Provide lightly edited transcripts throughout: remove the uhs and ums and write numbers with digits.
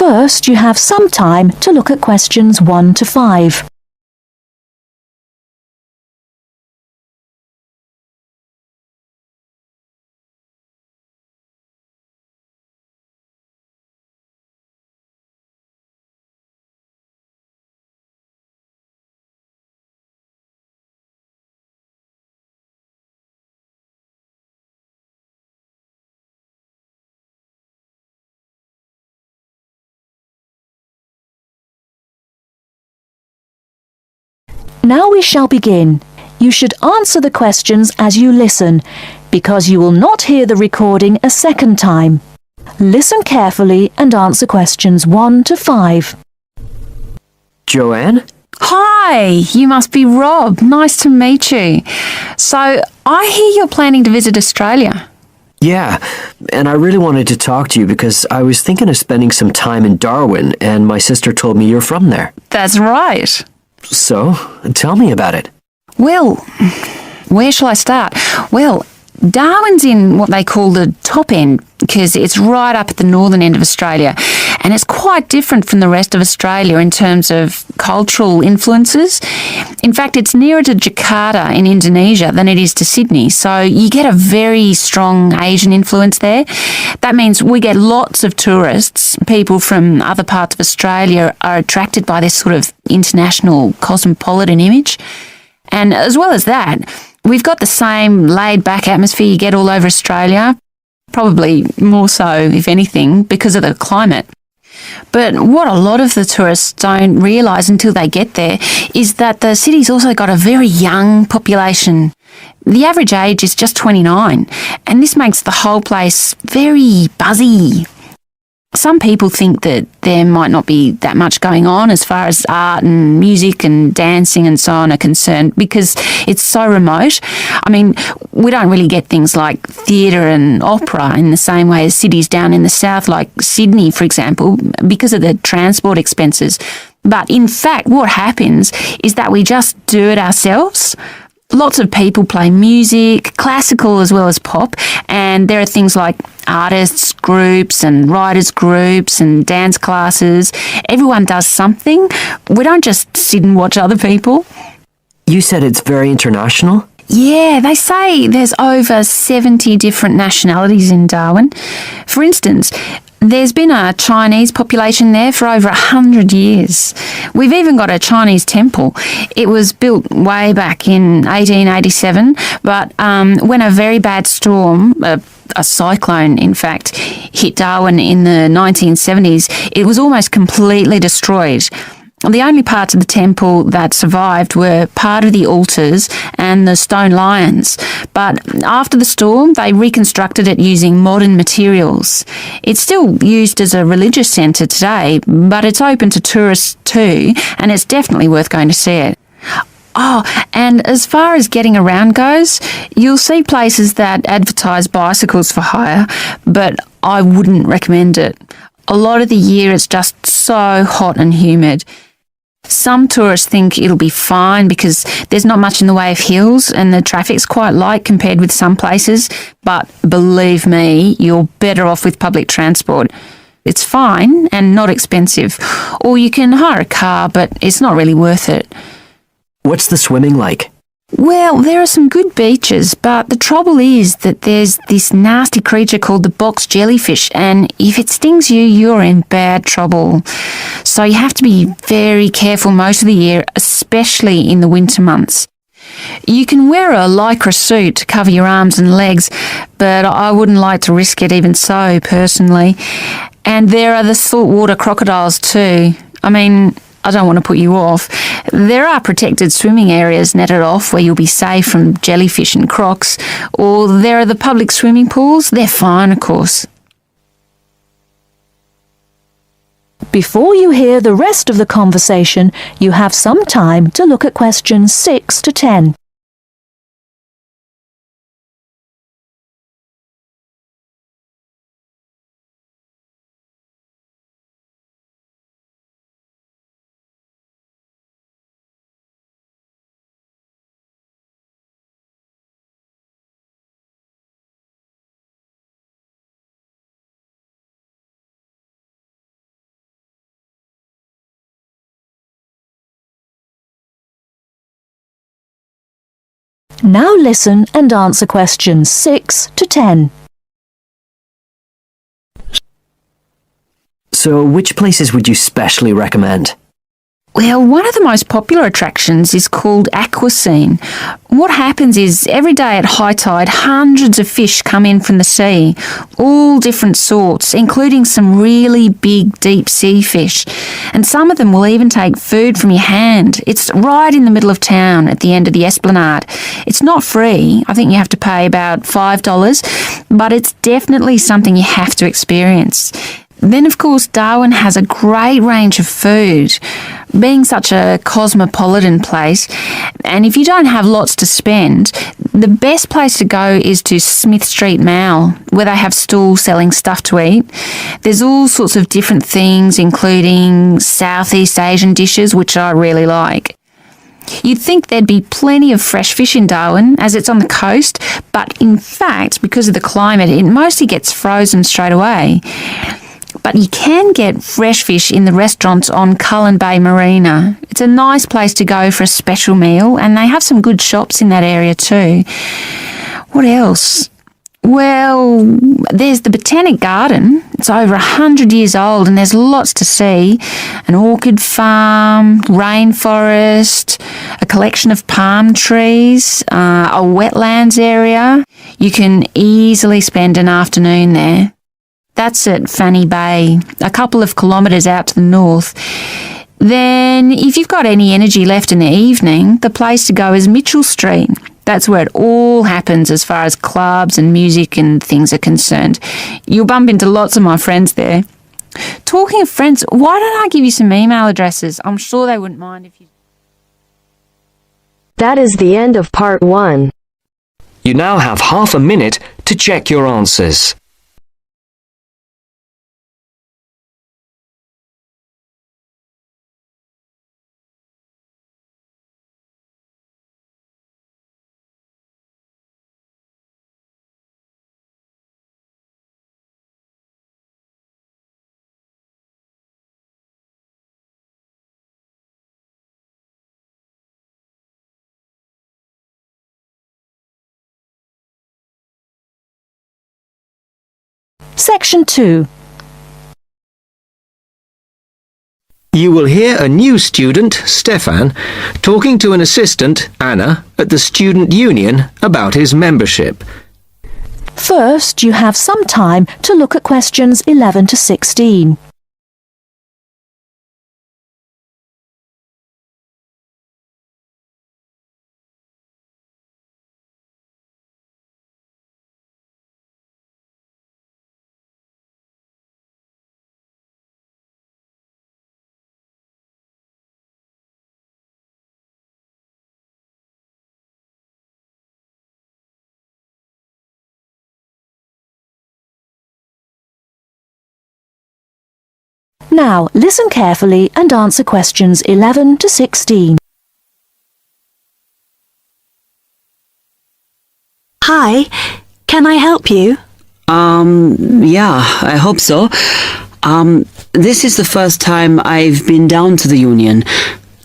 First, you have some time to look at questions 1 to 5. Now we shall begin. You should answer the questions as you listen, because you will not hear the recording a second time. Listen carefully and answer questions 1 to 5. Joanne? Hi, you must be Rob. Nice to meet you. So, I hear you're planning to visit Australia. Yeah, and I really wanted to talk to you because I was thinking of spending some time in Darwin, and my sister told me you're from there. That's right. So, tell me about it. Well, where shall I start? Well, Darwin's in what they call the top end because it's right up at the northern end of Australia, and it's quite different from the rest of Australia in terms of cultural influences. In fact, it's nearer to Jakarta in Indonesia than it is to Sydney, so you get a very strong Asian influence there. That means we get lots of tourists. People from other parts of Australia are attracted by this sort of international cosmopolitan image. And as well as that, we've got the same laid-back atmosphere you get all over Australia, probably more so, if anything, because of the climate. But what a lot of the tourists don't realise until they get there is that the city's also got a very young population. The average age is just 29, and this makes the whole place very buzzy. Some people think that there might not be that much going on as far as art and music and dancing and so on are concerned because it's so remote. I mean, we don't really get things like theatre and opera in the same way as cities down in the south, like Sydney, for example, because of the transport expenses. But in fact, what happens is that we just do it ourselves. Lots of people play music, classical as well as pop, and there are things like artists groups and writers groups and dance classes. Everyone does something. We don't just sit and watch other people. You said it's very international? Yeah, they say there's over 70 different nationalities in Darwin. For instance, there's been a Chinese population there for over 100 years. We've even got a Chinese temple. It was built way back in 1887, but when a very bad storm, a cyclone in fact, hit Darwin in the 1970s, it was almost completely destroyed. The only parts of the temple that survived were part of the altars and the stone lions. But after the storm, they reconstructed it using modern materials. It's still used as a religious centre today, but it's open to tourists too, and it's definitely worth going to see it. Oh, and as far as getting around goes, you'll see places that advertise bicycles for hire, but I wouldn't recommend it. A lot of the year it's just so hot and humid. Some tourists think it'll be fine because there's not much in the way of hills and the traffic's quite light compared with some places, but believe me, you're better off with public transport. It's fine and not expensive, or you can hire a car, but it's not really worth it. What's the swimming like? Well, there are some good beaches, but the trouble is that there's this nasty creature called the box jellyfish, and if it stings you, you're in bad trouble. So you have to be very careful most of the year, especially in the winter months. You can wear a lycra suit to cover your arms and legs, but I wouldn't like to risk it even so, personally. And there are the saltwater crocodiles too. I mean, I don't want to put you off. There are protected swimming areas netted off where you'll be safe from jellyfish and crocs, or there are the public swimming pools. They're fine, of course. Before you hear the rest of the conversation, you have some time to look at questions 6 to 10. Now listen and answer questions 6 to 10. So, which places would you specially recommend? Well, one of the most popular attractions is called Aquascene. What happens is every day at high tide, hundreds of fish come in from the sea, all different sorts, including some really big deep sea fish. And some of them will even take food from your hand. It's right in the middle of town at the end of the esplanade. It's not free. I think you have to pay about $5, but it's definitely something you have to experience. Then, of course, Darwin has a great range of food, being such a cosmopolitan place. And if you don't have lots to spend, the best place to go is to Smith Street Mall, where they have stalls selling stuff to eat. There's all sorts of different things, including Southeast Asian dishes, which I really like. You'd think there'd be plenty of fresh fish in Darwin, as it's on the coast, but in fact, because of the climate, it mostly gets frozen straight away. But you can get fresh fish in the restaurants on Cullen Bay Marina. It's a nice place to go for a special meal, and they have some good shops in that area too. What else? Well, there's the Botanic Garden. It's over 100 years old and there's lots to see. An orchid farm, rainforest, a collection of palm trees, a wetlands area. You can easily spend an afternoon there. That's at Fanny Bay, a couple of kilometres out to the north. Then, if you've got any energy left in the evening, the place to go is Mitchell Street. That's where it all happens as far as clubs and music and things are concerned. You'll bump into lots of my friends there. Talking of friends, why don't I give you some email addresses? I'm sure they wouldn't mind if you... That is the end of part 1. You now have half a minute to check your answers. Section 2. You will hear a new student, Stefan, talking to an assistant, Anna, at the student union about his membership. First, you have some time to look at questions 11 to 16. Now, listen carefully and answer questions 11 to 16. Hi, can I help you? Yeah, I hope so. This is the first time I've been down to the union.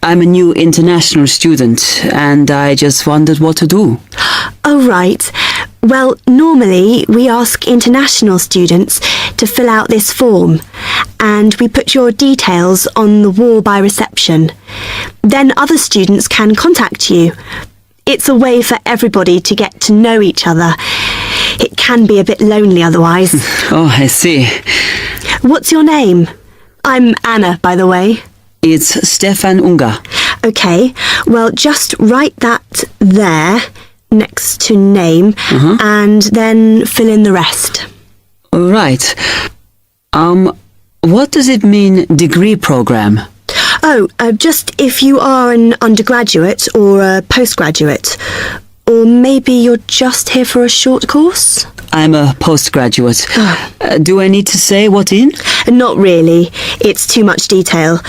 I'm a new international student, and I just wondered what to do. Oh, right. Well, normally we ask international students to fill out this form, and we put your details on the wall by reception. Then other students can contact you. It's a way for everybody to get to know each other. It can be a bit lonely otherwise. Oh, I see. What's your name? I'm Anna, by the way. It's Stefan Unger. OK, well, just write that there, next to name, and then fill in the rest. Right. What does it mean, degree program? Oh, just if you are an undergraduate or a postgraduate. Or maybe you're just here for a short course? I'm a postgraduate. Do I need to say what in? Not really. It's too much detail.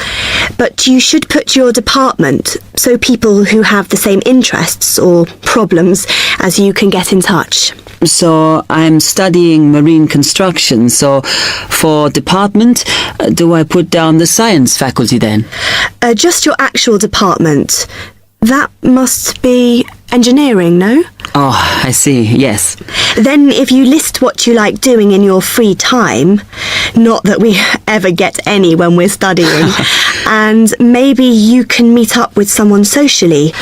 But you should put your department, so people who have the same interests or problems as you can get in touch. So I'm studying marine construction, so for department, do I put down the science faculty then? Just your actual department. That must be engineering, no? Oh, I see, yes. Then if you list what you like doing in your free time, not that we ever get any when we're studying, and maybe you can meet up with someone socially,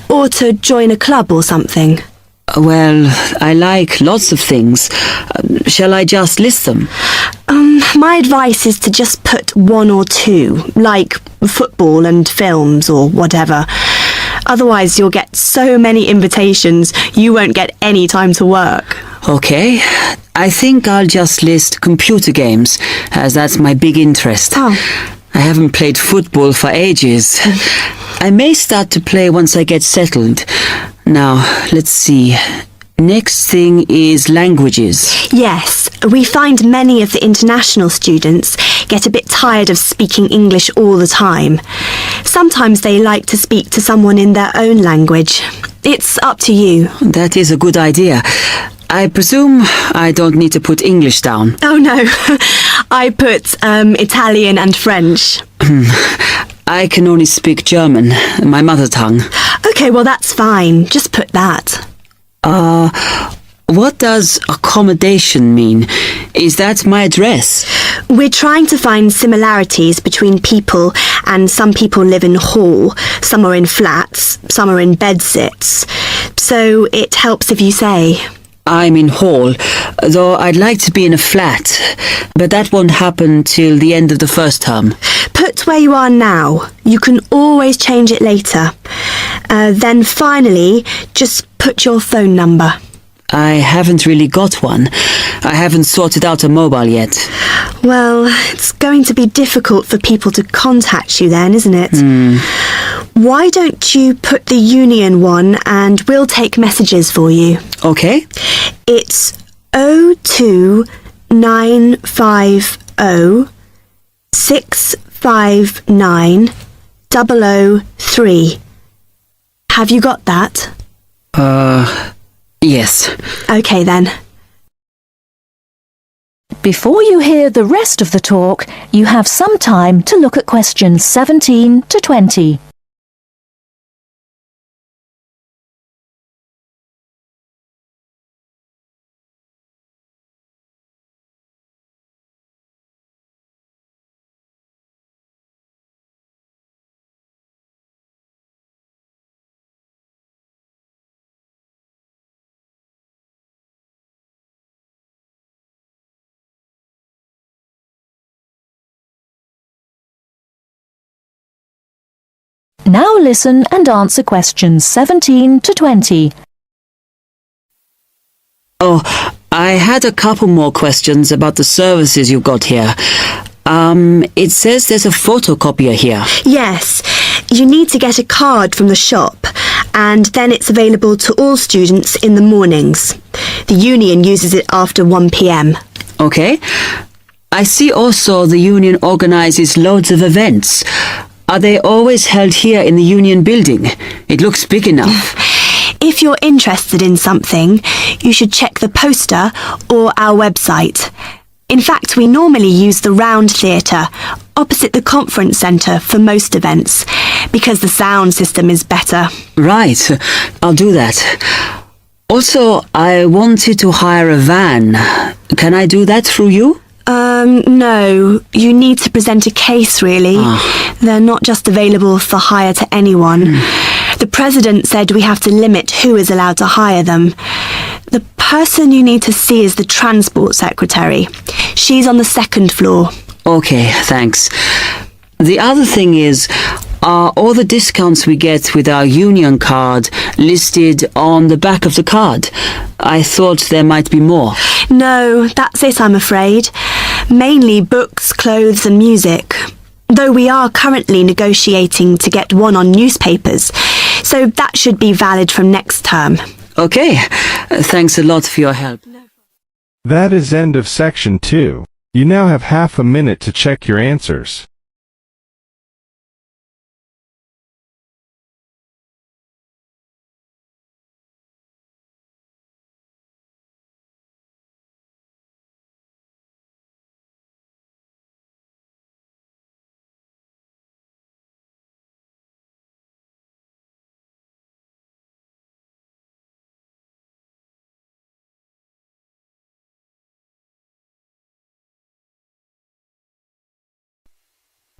or to join a club or something. Well, I like lots of things. Shall I just list them? My advice is to just put one or two, like football and films or whatever. Otherwise, you'll get so many invitations, you won't get any time to work. Okay, I think I'll just list computer games, as that's my big interest. Oh. I haven't played football for ages. I may start to play once I get settled. Now, let's see. Next thing is languages. Yes, we find many of the international students get a bit tired of speaking English all the time. Sometimes they like to speak to someone in their own language. It's up to you. That is a good idea. I presume I don't need to put English down. Oh no, I put Italian and French. I can only speak German, my mother tongue. Okay, well that's fine. Just put that. What does accommodation mean? Is that my address? We're trying to find similarities between people, and some people live in hall, some are in flats, some are in bedsits. So it helps if you say. I'm in hall, though I'd like to be in a flat, but that won't happen till the end of the first term. Put where you are now. You can always change it later. Then finally, just put your phone number. I haven't really got one. I haven't sorted out a mobile yet. Well, it's going to be difficult for people to contact you then, isn't it? Why don't you put the union one and we'll take messages for you? Okay. It's 02950 659 003. Have you got that? Yes. Okay then. Before you hear the rest of the talk, you have some time to look at questions 17 to 20. Now listen and answer questions 17 to 20. Oh, I had a couple more questions about the services you've got here. It says there's a photocopier here. Yes, you need to get a card from the shop, and then it's available to all students in the mornings. The union uses it after 1 p.m. Okay. I see also the union organizes loads of events. Are they always held here in the union building? It looks big enough. If you're interested in something, you should check the poster or our website. In fact, we normally use the Round Theatre, opposite the conference centre for most events, because the sound system is better. Right, I'll do that. Also, I wanted to hire a van. Can I do that through you? No. You need to present a case, really. They're not just available for hire to anyone. The president said we have to limit who is allowed to hire them. The person you need to see is the transport secretary. She's on the second floor. Okay, thanks. The other thing is, are all the discounts we get with our union card listed on the back of the card? I thought there might be more. No, that's it, I'm afraid. Mainly books, clothes and music. Though we are currently negotiating to get one on newspapers, so that should be valid from next term. Okay, thanks a lot for your help. That is end of section 2. You now have half a minute to check your answers.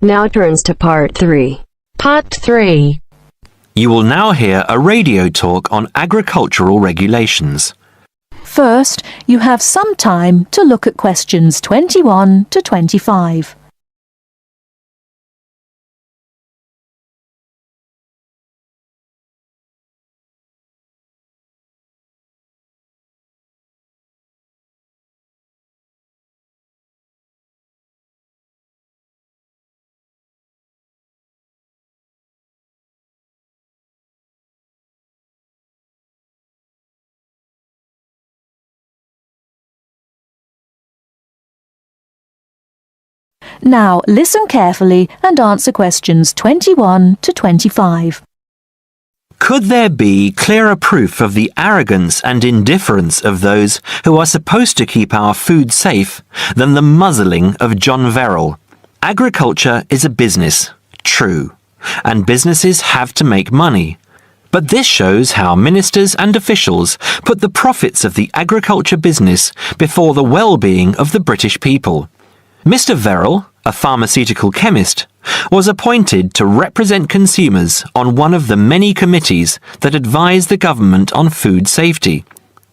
Now turns to Part 3. Part 3. You will now hear a radio talk on agricultural regulations. First, you have some time to look at questions 21 to 25. Now listen carefully and answer questions 21 to 25. Could there be clearer proof of the arrogance and indifference of those who are supposed to keep our food safe than the muzzling of John Verrill? Agriculture is a business, true, and businesses have to make money. But this shows how ministers and officials put the profits of the agriculture business before the well-being of the British people. Mr. Verrill, a pharmaceutical chemist, was appointed to represent consumers on one of the many committees that advise the government on food safety.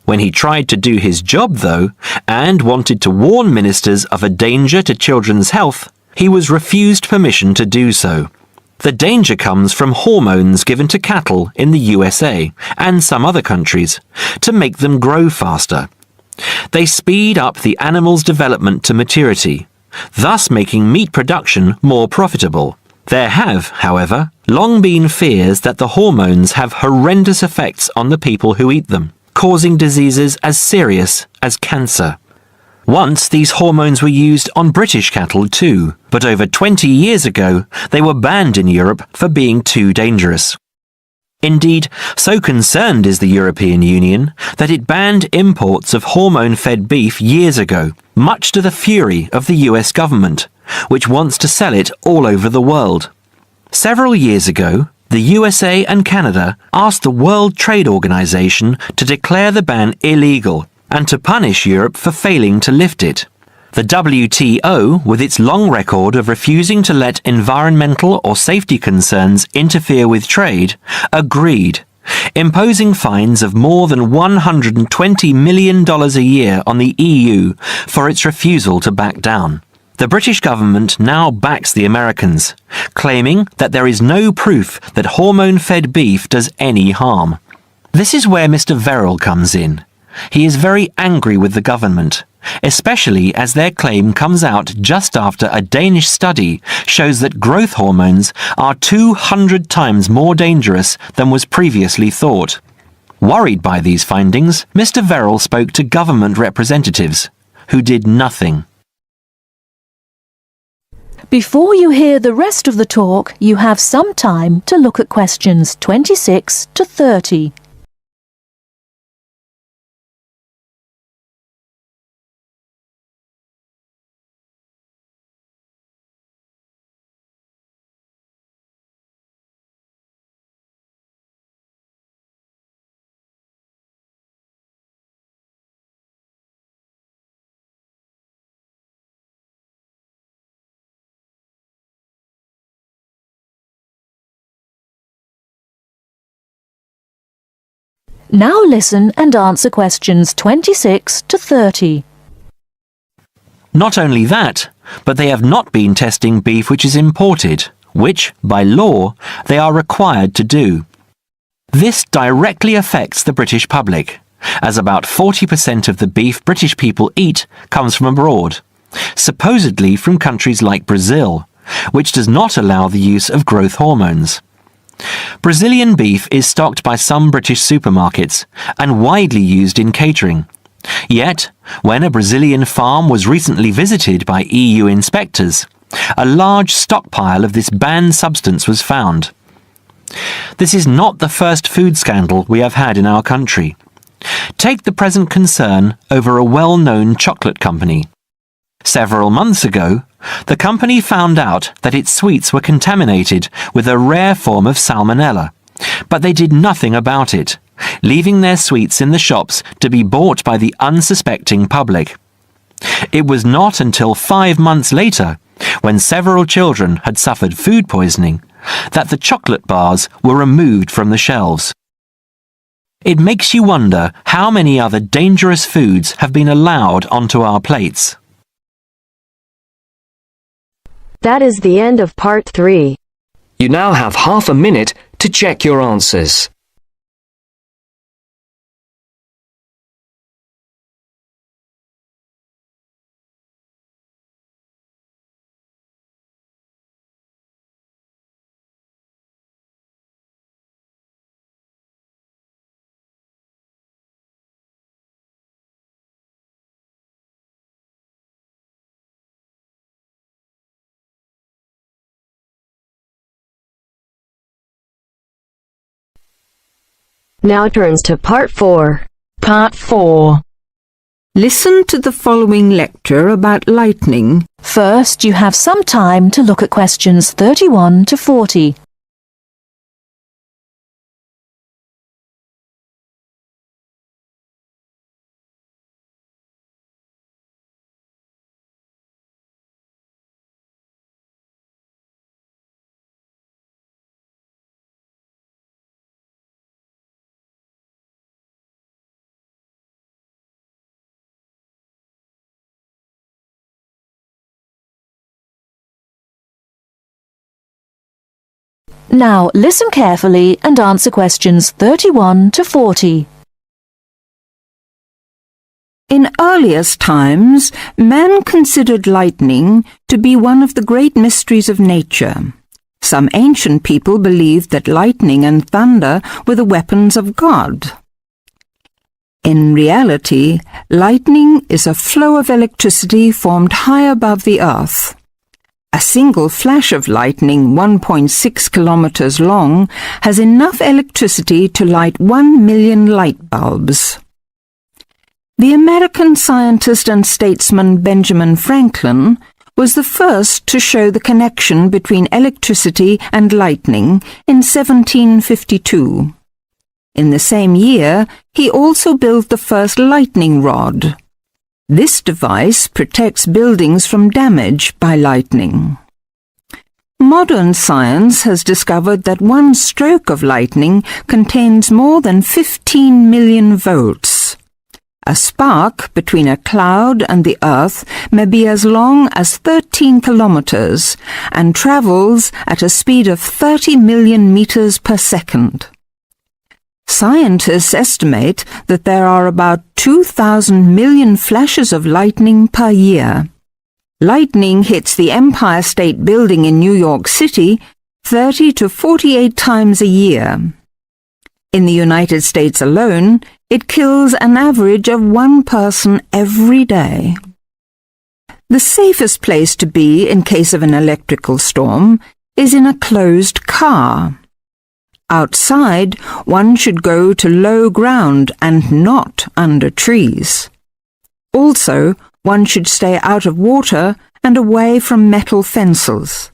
When he tried to do his job, though, and wanted to warn ministers of a danger to children's health, he was refused permission to do so. The danger comes from hormones given to cattle in the USA and some other countries to make them grow faster. They speed up the animal's development to maturity, thus making meat production more profitable. There have, however, long been fears that the hormones have horrendous effects on the people who eat them, causing diseases as serious as cancer. Once these hormones were used on British cattle too, but over 20 years ago they were banned in Europe for being too dangerous. Indeed, so concerned is the European Union that it banned imports of hormone-fed beef years ago, much to the fury of the US government, which wants to sell it all over the world. Several years ago, the USA and Canada asked the World Trade Organization to declare the ban illegal and to punish Europe for failing to lift it. The WTO, with its long record of refusing to let environmental or safety concerns interfere with trade, agreed, imposing fines of more than $120 million a year on the EU for its refusal to back down. The British government now backs the Americans, claiming that there is no proof that hormone-fed beef does any harm. This is where Mr. Verrill comes in. He is very angry with the government, especially as their claim comes out just after a Danish study shows that growth hormones are 200 times more dangerous than was previously thought. Worried by these findings, Mr. Verrill spoke to government representatives, who did nothing. Before you hear the rest of the talk, you have some time to look at questions 26 to 30. Now listen and answer questions 26 to 30. Not only that, but they have not been testing beef which is imported, which, by law, they are required to do. This directly affects the British public, as about 40% of the beef British people eat comes from abroad, supposedly from countries like Brazil, which does not allow the use of growth hormones. Brazilian beef is stocked by some British supermarkets and widely used in catering. Yet, when a Brazilian farm was recently visited by EU inspectors, a large stockpile of this banned substance was found. This is not the first food scandal we have had in our country. Take the present concern over a well-known chocolate company. Several months ago, the company found out that its sweets were contaminated with a rare form of salmonella, but they did nothing about it, leaving their sweets in the shops to be bought by the unsuspecting public. It was not until 5 months later when several children had suffered food poisoning, that the chocolate bars were removed from the shelves. It makes you wonder how many other dangerous foods have been allowed onto our plates. That is the end of part 3. You now have half a minute to check your answers. Now turns to part 4. Part 4. Listen to the following lecture about lightning. First, you have some time to look at questions 31 to 40. Now listen carefully and answer questions 31 to 40. In earliest times, man considered lightning to be one of the great mysteries of nature. Some ancient people believed that lightning and thunder were the weapons of God. In reality, lightning is a flow of electricity formed high above the earth. A single flash of lightning 1.6 kilometers long has enough electricity to light 1 million light bulbs. The American scientist and statesman Benjamin Franklin was the first to show the connection between electricity and lightning in 1752. In the same year, he also built the first lightning rod. This device protects buildings from damage by lightning. Modern science has discovered that one stroke of lightning contains more than 15 million volts. A spark between a cloud and the earth may be as long as 13 kilometers and travels at a speed of 30 million meters per second. Scientists estimate that there are about 2,000 million flashes of lightning per year. Lightning hits the Empire State Building in New York City 30 to 48 times a year. In the United States alone, it kills an average of 1 person every day. The safest place to be in case of an electrical storm is in a closed car. Outside, one should go to low ground and not under trees. Also, one should stay out of water and away from metal fences.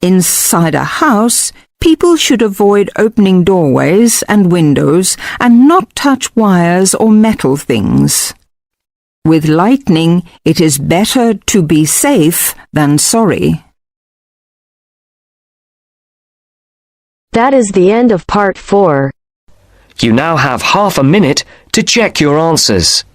Inside a house, people should avoid opening doorways and windows and not touch wires or metal things. With lightning, it is better to be safe than sorry. That is the end of part 4. You now have half a minute to check your answers.